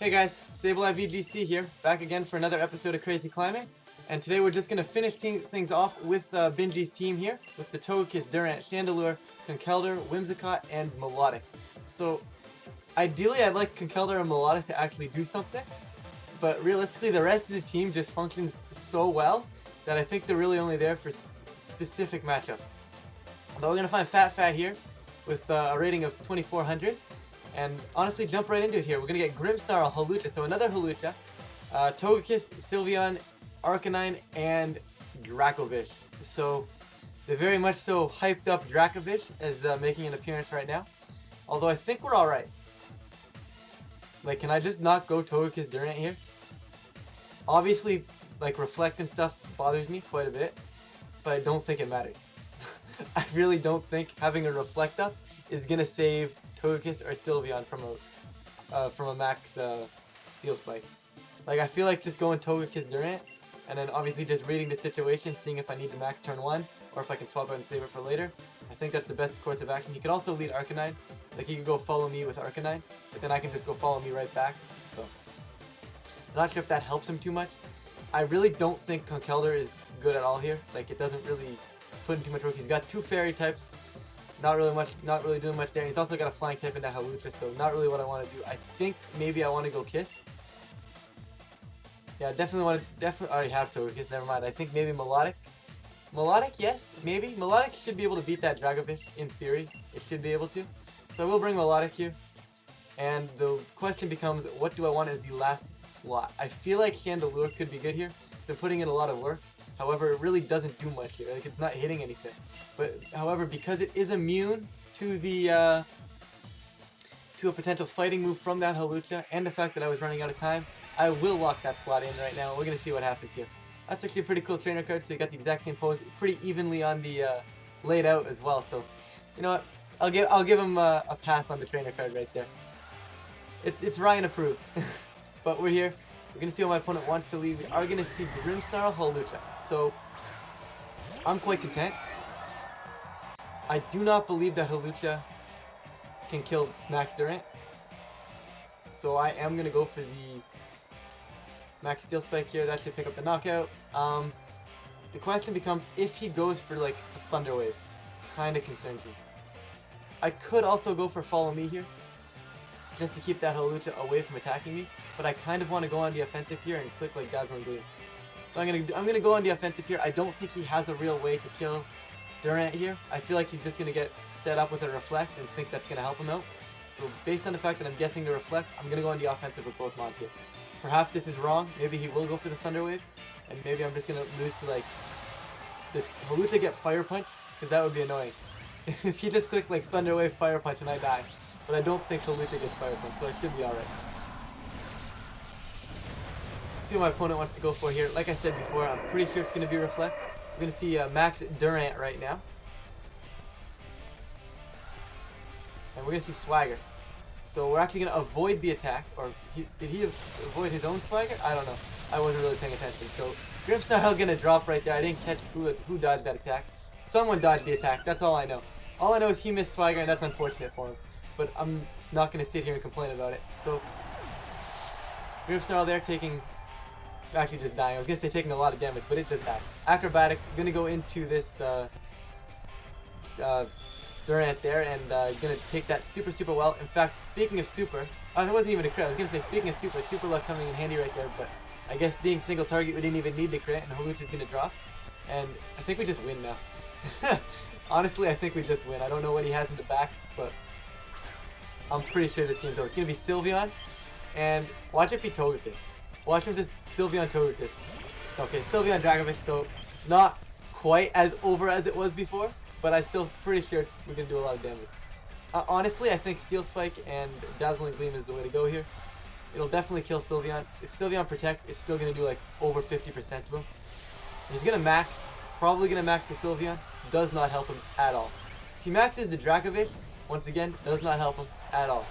Hey guys, Sable at VGC here, back again for another episode of Crazy Climbing. And today we're just going to finish things off with Benji's team here, with the Togekiss, Durant, Chandelure, Conkeldurr, Whimsicott, and Melodic. So, ideally I'd like Conkeldurr and Melodic to actually do something, but realistically the rest of the team just functions so well that I think they're really only there for specific matchups. But we're going to find Fat here with a rating of 2400. And honestly, jump right into it here. We're going to get Grimmsnarl, Hawlucha, so another Hawlucha, Togekiss, Sylveon, Arcanine, and Dracovish. So, the very much so hyped up Dracovish is making an appearance right now. Although I think we're alright. Like, can I just not go Togekiss Durant here? Obviously, like, Reflect and stuff bothers me quite a bit, but I don't think it matters. I really don't think having a Reflect up is going to save Togekiss or Sylveon from a max Steel Spike. Like, I feel like just going Togekiss Durant, and then obviously just reading the situation, seeing if I need to max turn 1, or if I can swap out and save it for later. I think that's the best course of action. He could also lead Arcanine. Like, he could go follow me with Arcanine, but then I can just go follow me right back. So, I'm not sure if that helps him too much. I really don't think Conkeldurr is good at all here. Like, it doesn't really put in too much work. He's got 2 fairy types. Not really doing much there. And he's also got a flying type into Hawlucha, so not really what I want to do. I think maybe I want to go Kiss. Yeah, definitely already have Togekiss, never mind. I think maybe Melodic. Melodic, yes, maybe. Melodic should be able to beat that Dracovish, in theory. It should be able to. So I will bring Melodic here. And the question becomes, what do I want as the last slot? I feel like Chandelure could be good here. Been putting in a lot of work. However, it really doesn't do much here. Like, it's not hitting anything. But however, because it is immune to the to a potential fighting move from that Hawlucha, and the fact that I was running out of time, I will lock that slot in right now. We're gonna see what happens here. That's actually a pretty cool trainer card. So you got the exact same pose, pretty evenly on the laid out as well. So you know what? I'll give him a pass on the trainer card right there. It's Ryan approved. But we're here. We're going to see what my opponent wants to lead. We are going to see Grimmsnarl, Hawlucha. So, I'm quite content. I do not believe that Hawlucha can kill Max Durant. So, I am going to go for the Max Steel Spike here. That should pick up the knockout. The question becomes, if he goes for, like, a Thunder Wave. Kind of concerns me. I could also go for Follow Me here, just to keep that Hawlucha away from attacking me, but I kind of want to go on the offensive here and click like Dazzling Gleam. So I'm gonna go on the offensive here. I don't think he has a real way to kill Durant here. I feel like he's just gonna get set up with a Reflect and think that's gonna help him out. So based on the fact that I'm guessing the Reflect, I'm gonna go on the offensive with both mons here. Perhaps this is wrong. Maybe he will go for the Thunder Wave, and maybe I'm just gonna lose to like this Hawlucha get Fire Punch, because that would be annoying. If he just clicks like Thunder Wave, Fire Punch, and I die. But I don't think Hawlucha gets Fire Punch, so I should be alright. See what my opponent wants to go for here. Like I said before, I'm pretty sure it's going to be Reflect. We're going to see Max Durant right now. And we're going to see Swagger. So we're actually going to avoid the attack. Or did he avoid his own Swagger? I don't know. I wasn't really paying attention. So Grimmsnarl going to drop right there. I didn't catch who dodged that attack. Someone dodged the attack. That's all I know. All I know is he missed Swagger, and that's unfortunate for him. But I'm not going to sit here and complain about it. So, Grimmsnarl there taking, actually just dying. I was going to say taking a lot of damage, but it just died. Acrobatics, going to go into this Durant there, and going to take that super well. In fact, speaking of super, that wasn't even a crit. I was going to say, speaking of super luck coming in handy right there, but I guess being single target, we didn't even need the crit, and Hawlucha's going to drop. And I think we just win now. Honestly, I think we just win. I don't know what he has in the back, but I'm pretty sure this game's over. It's going to be Sylveon, and watch it be Togekiss. Watch him just Sylveon Togekiss. Okay, Sylveon Dracovish, so not quite as over as it was before, but I'm still pretty sure we're going to do a lot of damage. Honestly, I think Steel Spike and Dazzling Gleam is the way to go here. It'll definitely kill Sylveon. If Sylveon protects, it's still going to do like over 50% to him. He's going to max, probably going to max the Sylveon. Does not help him at all. If he maxes the Dracovish, once again, does not help him at all.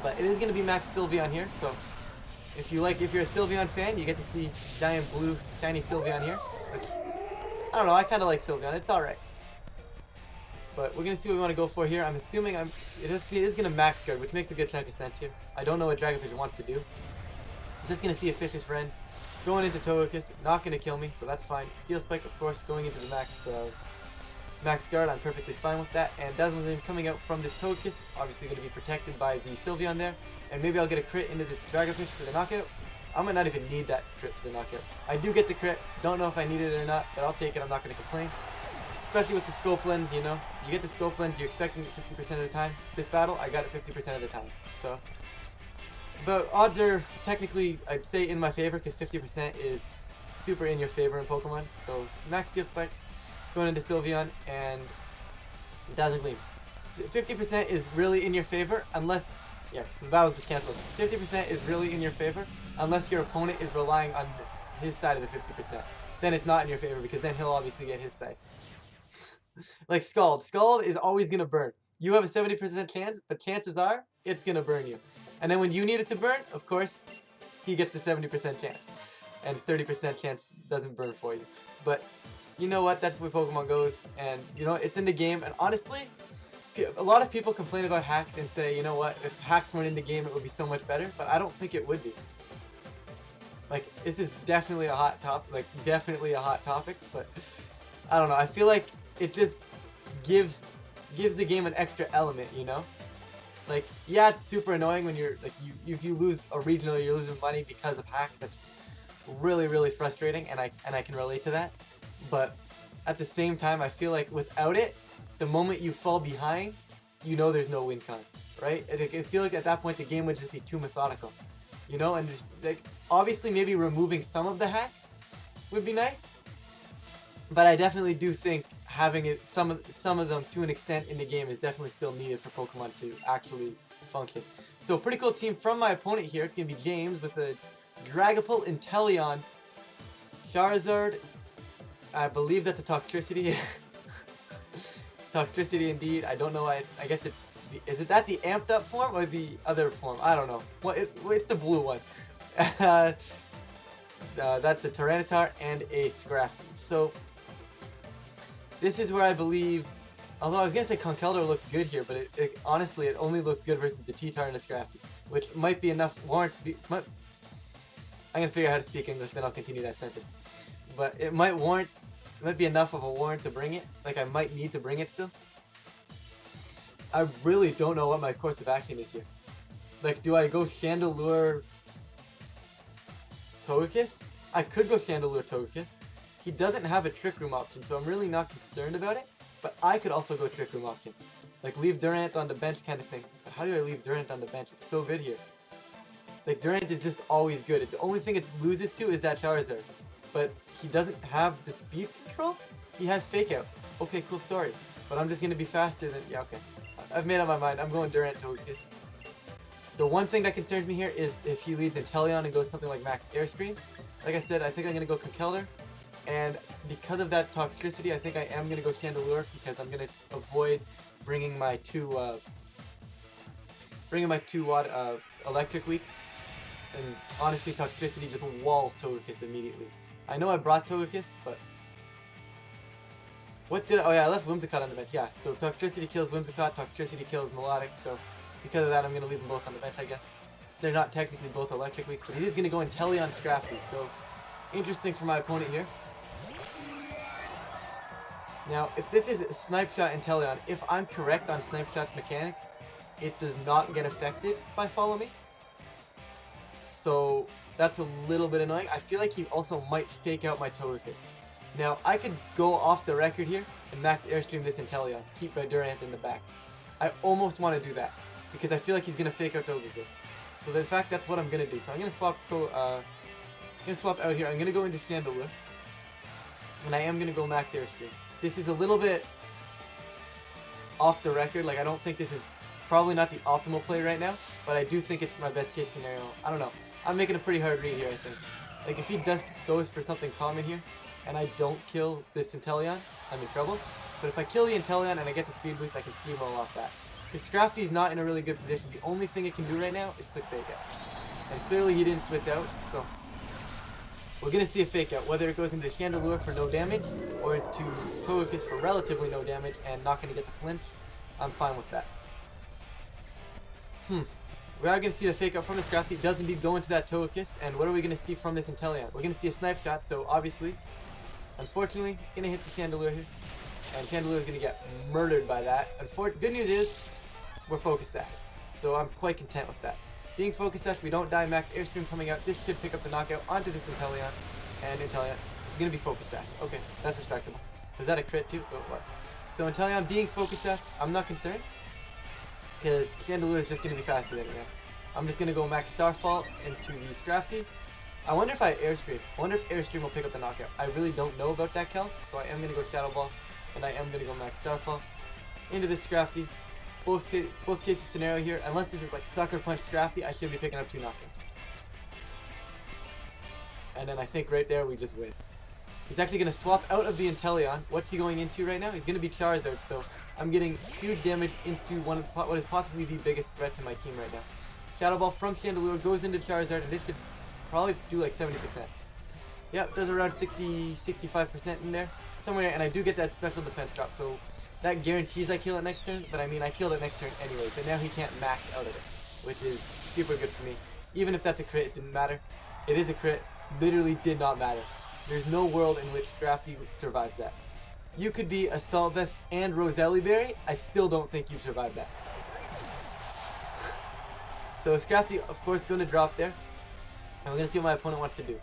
But it is going to be max Sylveon here, so if you're a Sylveon fan, you get to see giant blue shiny Sylveon here. Which, I don't know, I kind of like Sylveon, it's alright. But we're gonna see what we want to go for here. I'm assuming it is gonna max guard, which makes a good chunk of sense here. I don't know what Dragonfish wants to do. I'm just gonna see a Fish's Friend going into Togekiss, not gonna kill me, so that's fine. Steel Spike, of course, going into the max guard. I'm perfectly fine with that. And Dazzling Gleam coming out from this Togekiss, obviously gonna be protected by the Sylveon there. And maybe I'll get a crit into this Dragonfish for the knockout. I might not even need that crit for the knockout. I do get the crit. Don't know if I need it or not, but I'll take it. I'm not gonna complain. Especially with the scope lens, you know. You get the scope lens, you're expecting it 50% of the time. This battle, I got it 50% of the time. So, but odds are technically, I'd say, in my favor, because 50% is super in your favor in Pokemon. So, Max Steel Spike, going into Sylveon, and Dazzling Gleam. 50% is really in your favor, unless, yeah, so the battle's just cancelled. 50% is really in your favor, unless your opponent is relying on his side of the 50%. Then it's not in your favor, because then he'll obviously get his side. Like Scald. Scald is always going to burn. You have a 70% chance, but chances are, it's going to burn you. And then when you need it to burn, of course, he gets the 70% chance. And 30% chance doesn't burn for you. But, you know what, that's the way Pokemon goes. And, you know, it's in the game. And honestly, a lot of people complain about hacks and say, you know what, if hacks weren't in the game, it would be so much better. But I don't think it would be. Like, this is definitely a hot topic. Like, definitely a hot topic. But, I don't know, I feel like it just gives the game an extra element, you know? Like, yeah, it's super annoying when you're, like, if you lose a regional, you're losing money because of hacks. That's really, really frustrating, and I can relate to that. But at the same time, I feel like without it, the moment you fall behind, you know there's no win con, right? I feel like at that point, the game would just be too methodical, you know? And just, like, obviously maybe removing some of the hacks would be nice. But I definitely do think having it some of them to an extent in the game is definitely still needed for Pokemon to actually function. So pretty cool team from my opponent here. It's gonna be James with a Dragapult, Inteleon, Charizard. I believe that's a Toxtricity. Toxtricity indeed. I don't know. I guess it's is it that the amped up form or the other form? I don't know. Well, it's the blue one. That's the Tyranitar and a Scrafty. So this is where I believe, although I was going to say Conkeldurr looks good here, but honestly, it only looks good versus the T-Tar and the Scrafty, which might be enough warrant. I'm going to figure out how to speak English, then I'll continue that sentence. But it might be enough of a warrant to bring it. Like, I might need to bring it still. I really don't know what my course of action is here. Like, do I go Chandelure Togekiss? I could go Chandelure Togekiss. He doesn't have a Trick Room option, so I'm really not concerned about it. But I could also go Trick Room option. Like, leave Durant on the bench kind of thing. But how do I leave Durant on the bench? It's so good here. Like, Durant is just always good. The only thing it loses to is that Charizard. But he doesn't have the speed control? He has Fake Out. Okay, cool story. But I'm just going to be faster than... Yeah, okay. I've made up my mind. I'm going Durant Togekiss. The one thing that concerns me here is if he leaves Inteleon and goes something like Max Airstream. Like I said, I think I'm going to go Conkeldurr. And because of that Toxtricity, I think I am going to go Chandelure because I'm going to avoid bringing my 2 watt electric weeks. And honestly, Toxtricity just walls Togekiss immediately. I know I brought Togekiss, but... What did I... Oh yeah, I left Whimsicott on the bench. Yeah, so Toxtricity kills Whimsicott, Toxtricity kills Melodic, so because of that, I'm going to leave them both on the bench, I guess. They're not technically both electric weeks, but he is going to go Inteleon Scrafty, so interesting for my opponent here. Now, if this is Snipe Shot Inteleon, if I'm correct on Snipe Shot's mechanics, it does not get affected by Follow Me. So, that's a little bit annoying. I feel like he also might fake out my Togekiss. Now, I could go off the record here and Max Airstream this Inteleon, keep my Durant in the back. I almost want to do that, because I feel like he's going to fake out Togekiss. So, in fact, that's what I'm going to do. So, I'm going to swap out here. I'm going to go into Chandelure. And I am going to go Max Airstream. This is a little bit off the record. Like, I don't think this is probably not the optimal play right now, but I do think it's my best case scenario. I don't know. I'm making a pretty hard read here, I think. Like, if he goes for something common here, and I don't kill this Inteleon, I'm in trouble. But if I kill the Inteleon and I get the speed boost, I can steamroll off that. Because Scrafty's not in a really good position. The only thing it can do right now is quick Fake Out. And clearly he didn't switch out, so... we're going to see a fake out, whether it goes into Chandelure for no damage, or into Togekiss for relatively no damage and not going to get the flinch. I'm fine with that. We are going to see the fake out from this Scrafty. It does indeed go into that Togekiss, and what are we going to see from this Inteleon? We're going to see a snipe shot, so obviously, unfortunately, going to hit the Chandelure here, and Chandelure is going to get murdered by that. Good news is, we're Focus Sash, so I'm quite content with that. Being Focus Sash, we don't die max Airstream coming out. This should pick up the knockout onto this Inteleon, and Inteleon is going to be Focus Sash. Okay, that's respectable. Was that a crit too? Oh, it was. So Inteleon being Focus Sash, I'm not concerned, because Chandelure is just going to be faster than it now. I'm just going to go max Starfall into the Scrafty. I wonder if I Airstream. I wonder if Airstream will pick up the knockout. I really don't know about that, Kel, so I am going to go Shadow Ball, and I am going to go max Starfall into this Scrafty. Both cases scenario here, unless this is like Sucker Punch Scrafty, I should be picking up 2 knockouts. And then I think right there we just win. He's actually going to swap out of the Inteleon. What's he going into right now? He's going to be Charizard, so I'm getting huge damage into what is possibly the biggest threat to my team right now. Shadow Ball from Chandelure goes into Charizard, and this should probably do like 70%. Yep, does around 60-65% in there. Somewhere, and I do get that special defense drop, so that guarantees I kill it next turn, but I mean I killed it next turn anyways, but now he can't max out of it, which is super good for me. Even if that's a crit, it didn't matter. It is a crit, literally did not matter. There's no world in which Scrafty survives that. You could be Assault Vest and Roselli Berry, I still don't think you survive that. So Scrafty, of course, going to drop there, and we're going to see what my opponent wants to do.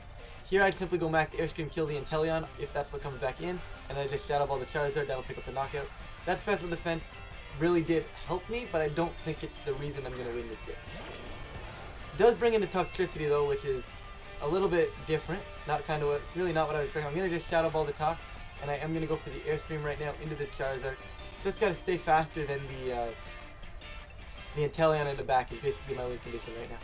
Here I'd simply go max Airstream, kill the Inteleon, if that's what comes back in, and I just Shadow Ball the Charizard, that'll pick up the knockout. That special defense really did help me, but I don't think it's the reason I'm going to win this game. It does bring in the Toxtricity though, which is a little bit different, really not what I was expecting. I'm going to just Shadow Ball the Tox, and I am going to go for the Airstream right now into this Charizard. Just got to stay faster than the Inteleon in the back is basically my win condition right now.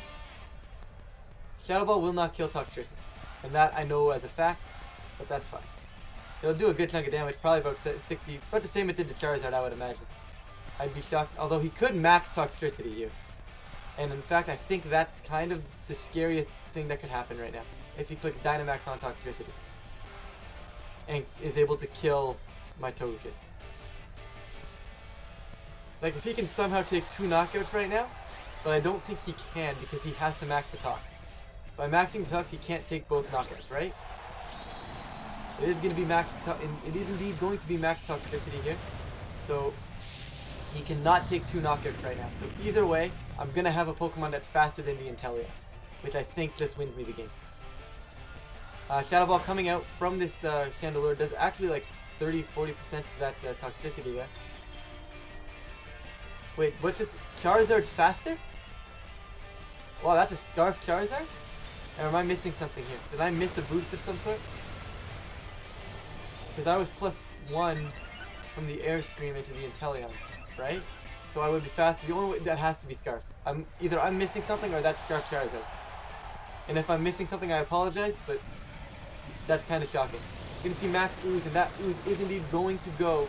Shadow Ball will not kill Toxtricity, and that I know as a fact, but that's fine. It'll do a good chunk of damage, probably about 60, but the same it did to Charizard, I would imagine. I'd be shocked, although he could max Toxtricity here. And in fact, I think that's kind of the scariest thing that could happen right now, if he clicks Dynamax on Toxtricity, and is able to kill my Togekiss. Like, if he can somehow take 2 knockouts right now, but I don't think he can because he has to max the Tox. By maxing the Tox, he can't take both knockouts, right? It is going to be it is indeed going to be max Toxtricity here, so he cannot take 2 knockouts right now. So either way, I'm going to have a Pokemon that's faster than the Inteleon, which I think just wins me the game. Shadow Ball coming out from this Chandelure does actually like 30-40% to that Toxtricity there. Wait, what just... Charizard's faster? Wow, that's a Scarf Charizard? Or am I missing something here? Did I miss a boost of some sort? Because I was +1 from the Airstream into the Inteleon, right? So I would be faster. The only way that has to be Scarfed. Either I'm missing something or that's Scarf Charizard. And if I'm missing something, I apologize, but that's kind of shocking. You can see Max Ooze, and that Ooze is indeed going to go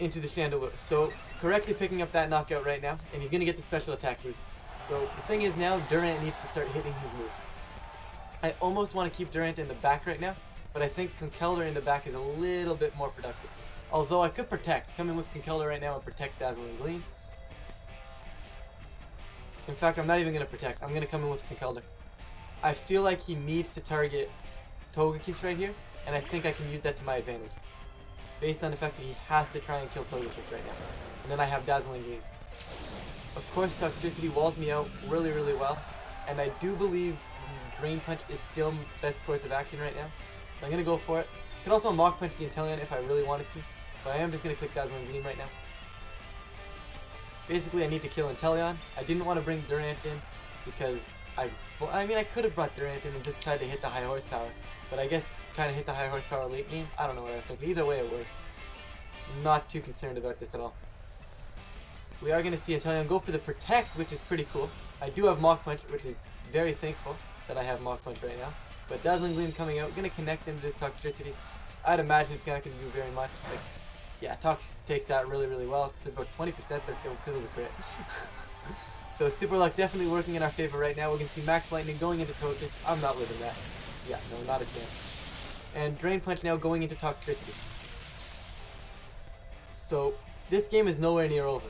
into the Chandelure. So correctly picking up that knockout right now, and he's going to get the special attack boost. So the thing is now, Durant needs to start hitting his moves. I almost want to keep Durant in the back right now, but I think Conkeldurr in the back is a little bit more productive. Although I could protect, come in with Conkeldurr right now and protect Dazzling Gleam. In fact, I'm not even going to protect, I'm going to come in with Conkeldurr. I feel like he needs to target Togekiss right here, and I think I can use that to my advantage. Based on the fact that he has to try and kill Togekiss right now. And then I have Dazzling Gleams. Of course, Toxtricity walls me out really, really well. And I do believe Drain Punch is still best course of action right now. So I'm going to go for it. Could also Mach Punch the Inteleon if I really wanted to. But I am just going to click Dazzling Gleam right now. Basically, I need to kill Inteleon. I didn't want to bring Durant in because I mean, I could have brought Durant in and just tried to hit the high horsepower. But I guess trying to hit the high horsepower late game, I don't know what I think. Either way, it works. Not too concerned about this at all. We are going to see Inteleon go for the Protect, which is pretty cool. I do have Mach Punch, which is very thankful that I have Mach Punch right now. But Dazzling Gleam coming out, going to connect into this Toxtricity. I'd imagine it's not going to do very much. Like, yeah, Tox takes that really, really well. There's about 20% there still because of the crit. So Super Luck definitely working in our favor right now. We're going to see Max Lightning going into Togekiss. I'm not living that. Yeah, no, not a chance. And Drain Punch now going into Toxtricity. So this game is nowhere near over.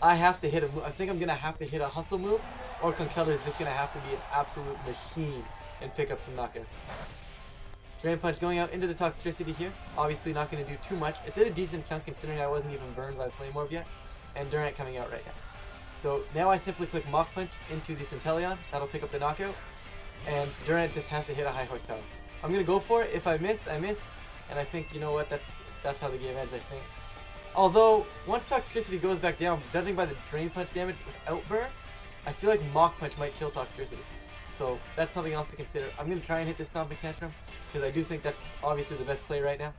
I have to hit a move. I think I'm going to have to hit a Hustle move, or Conkeldurr is just going to have to be an absolute machine and pick up some knockouts. Drain Punch going out into the Toxtricity here. Obviously not going to do too much. It did a decent chunk considering I wasn't even burned by Flame Orb yet. And Durant coming out right now. So now I simply click Mach Punch into the Centellion. That'll pick up the knockout. And Durant just has to hit a high horsepower. I'm going to go for it. If I miss, I miss. And I think, you know what, that's how the game ends, I think. Although, once Toxtricity goes back down, judging by the Drain Punch damage without burn, I feel like Mach Punch might kill Toxtricity. So that's something else to consider. I'm going to try and hit this Stomping Tantrum, because I do think that's obviously the best play right now.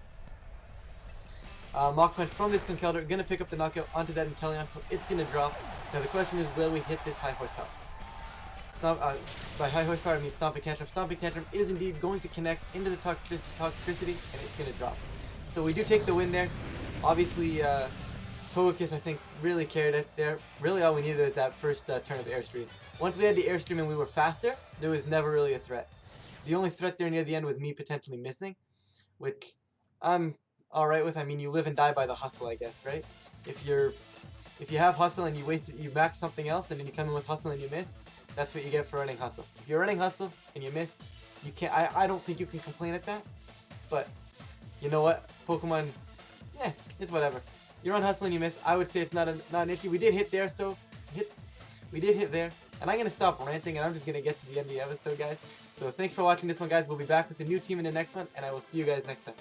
Mach Punch from this Conkeldurr, going to pick up the knockout onto that Inteleon, so it's going to drop. Now the question is, will we hit this high horsepower? By high horsepower I mean Stomping Tantrum. Stomping Tantrum is indeed going to connect into the Toxtricity, and it's going to drop. So we do take the win there. Obviously, Togekiss, I think, really carried it there. Really all we needed was that first turn of Airstream. Once we had the Airstream and we were faster, there was never really a threat. The only threat there near the end was me potentially missing, which I'm alright with. I mean, you live and die by the hustle, I guess, right? If you have hustle and you max something else, and then you come in with hustle and you miss, that's what you get for running hustle. If you're running hustle and you miss, you can't. I don't think you can complain at that. But you know what, Pokemon, it's whatever. You run hustle and you miss. I would say it's not an issue. We did hit there, we did hit there, and I'm gonna stop ranting, and I'm just gonna get to the end of the episode, guys. So thanks for watching this one, guys. We'll be back with a new team in the next one, and I will see you guys next time.